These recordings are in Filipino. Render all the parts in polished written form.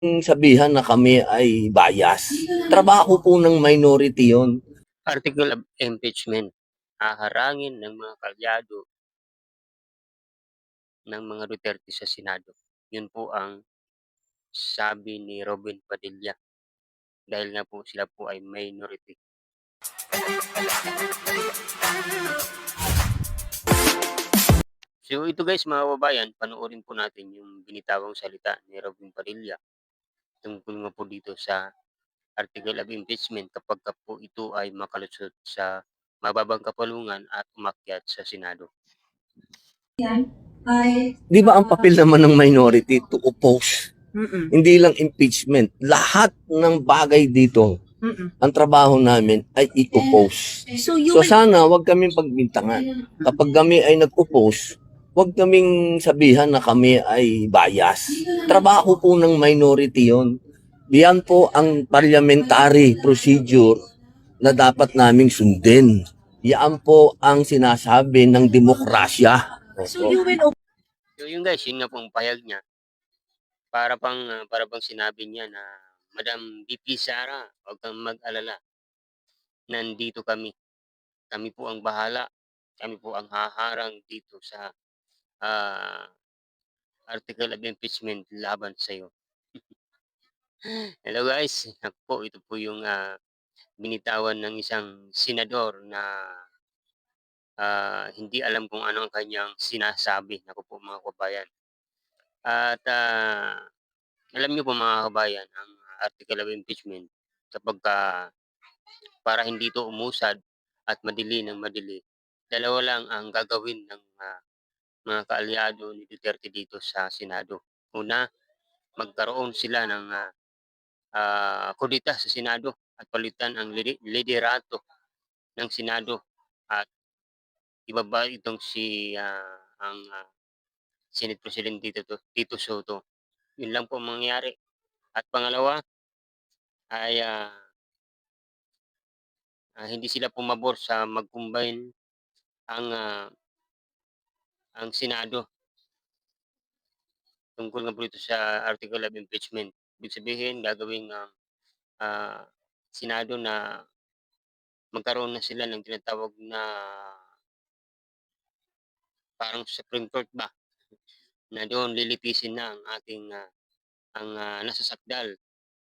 sabihan na kami ay bias. Trabaho po ng minority yon. Article of impeachment, haharangin ng mga kalyado ng mga Duterte sa Senado. Yun po ang sabi ni Robin Padilla dahil nga po sila po ay minority. So ito guys mga kababayan, panoorin po natin yung binitawang salita ni Robin Padilla tungkol nga po dito sa article of impeachment kapag ka po ito ay makalusot sa mababang kapulungan at umakyat sa Senado. Di ba ang papel naman ng minority to oppose? Hindi lang impeachment. Lahat ng bagay dito, ang trabaho namin ay i-oppose. So sana wag kaming pagbintangan. Kapag kami ay nag-oppose, wag kaming sabihan na kami ay bias. Trabaho po ng minority yon. Diyan po ang parliamentary procedure na dapat naming sundin. Yan po ang sinasabi ng demokrasya. So you will So yun guys, yun nga pong payag niya. Para bang sinabi niya na, Madam VP Sara, huwag kang mag-alala. Nandito kami. Kami po ang bahala. Kami po ang haharang dito sa article of impeachment laban sa iyo. Hello guys, ako po, ito po yung binitawan ng isang senador na hindi alam kung ano ang kanyang sinasabi. Ako po mga kabayan. At alam niyo po mga kabayan, ang article of impeachment kapag para hindi ito umusad at madili ng madili, dalawa lang ang gagawin ng mga kaalyado ni Duterte dito sa Senado. Una, magkaroon sila ng kudita sa Senado at palitan ang liderato ng Senado at ibaba itong si ang Senate President Tito Soto. Yun lang po ang mangyayari. At pangalawa ay hindi sila pumabor sa mag-combine ang Senado tungkol nga po ito sa article of impeachment. Ibig sabihin, gagawing Senado na magkaroon na sila ng tinatawag na parang Supreme Court ba, na doon lilitisin na ang ating ang nasasakdal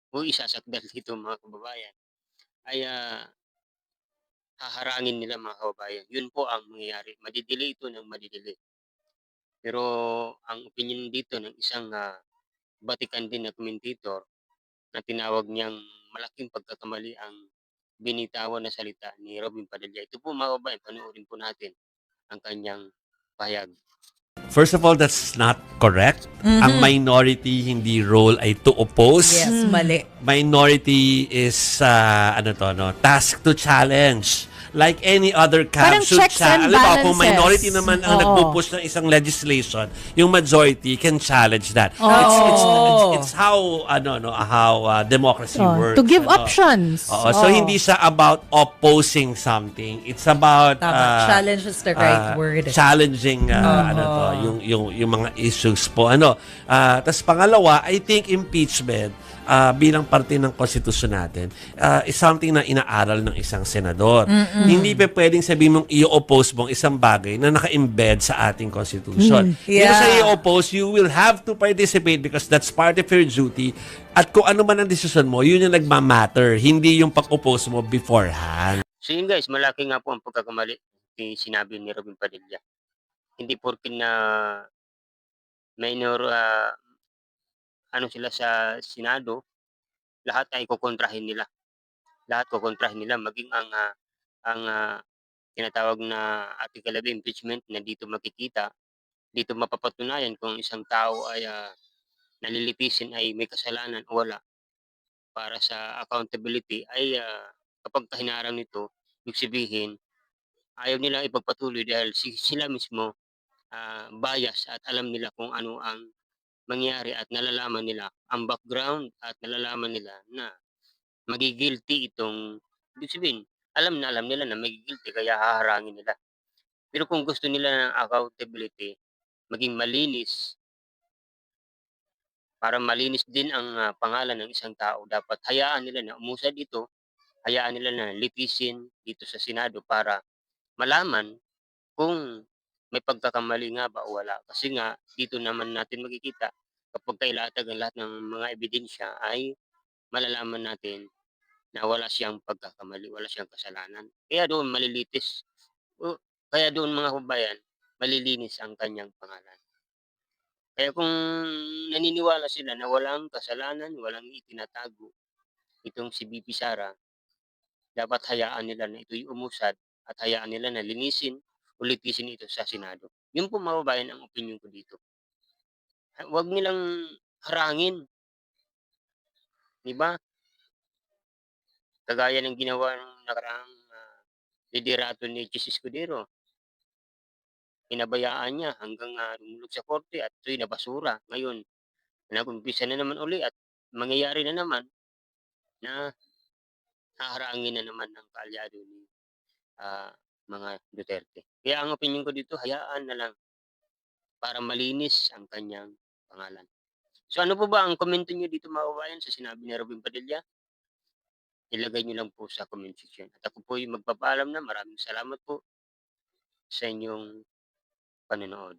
o isasakdal dito mga kababayan ay haharangin nila mga kababayan. Yun po ang mangyayari. Madidili ito ng madidili. Pero ang opinion dito ng isang Vatican din na commentator na tinawag niyang malaking pagkakamali ang binitawan na salita ni Robin Padilla. Ito po mga kababayan, panoorin po natin ang kanyang pahayag. First of all, that's not correct. Ang minority hindi role ay to oppose. Yes, mali. Minority is task to challenge. Like any other camp Parang checks and alam mo, kung balances. minority naman ang Oo. nagpupush ng isang legislation, yung majority can challenge that. It's how democracy works. To give options. So hindi siya about opposing something. It's about Challenge is the right word. challenging yung mga issues po. Tas pangalawa, I think impeachment bilang parte ng konstitusyon natin is something na inaaral ng isang senador. Hindi pa pwedeng sabihin mong i-oppose mong isang bagay na naka-embed sa ating konstitusyon. Kung sa i-oppose, you will have to participate because that's part of your duty. At kung ano man ang desisyon mo, yun yung nagmamatter. Hindi yung pag-oppose mo beforehand. So yun guys, malaki nga po ang pagkakamali ni sinabi ni Robin Padilla. Hindi porkin na minor sila sa Senado, lahat ay kukontrahin nila. Lahat kukontrahin nila, maging ang tinatawag na article of impeachment na dito makikita, dito mapapatunayan kung isang tao ay nalilitisin ay may kasalanan o wala. Para sa accountability ay kapag hinarang nito, ibig sabihin, ayaw nila ipagpatuloy dahil sila mismo bias at alam nila kung ano ang mangyari at nalalaman nila ang background at nalalaman nila na magigilty itong, ibig sabihin, alam nila na magigilty kaya haharangin nila. Pero kung gusto nila ng accountability, maging malinis para malinis din ang, pangalan ng isang tao dapat hayaan nila na umusad ito, hayaan nila na litisin dito sa Senado para malaman kung may pagkakamali nga ba o wala. Kasi nga dito naman natin makikita kapagka ilatag ang lahat ng mga ebidensya ay malalaman natin na wala siyang pagkakamali, wala siyang kasalanan. Kaya doon malilitis o kaya doon mga kababayan, malilinis ang kanyang pangalan. Kaya kung naniniwala sila na walang kasalanan, walang itinatago itong si VP Sara, dapat hayaan nila na ito'y umusad at hayaan nila na linisin o litisin ito sa Senado. Yun po mga kababayan ang opinyon ko dito. Huwag nilang harangin, 'di ba? Kagaya ng ginawa nung nakaraang, liderato ni Chis Escudero. Pinabayaan niya hanggang, lumulog sa korte at ito'y nabasura. Ngayon, nag-umpisa na naman uli at mangyayari na naman na haharangin na naman ng kaalyado ni, ah, mga Duterte. Kaya ang opinyon ko dito, hayaan na lang para malinis ang kanyang pangalan. So ano po ba ang komento niyo dito mga kababayan sa sinabi ni Robin Padilla? Ilagay niyo lang po sa comment section. At ako po'y magpapaalam na. Maraming salamat po sa inyong panonood.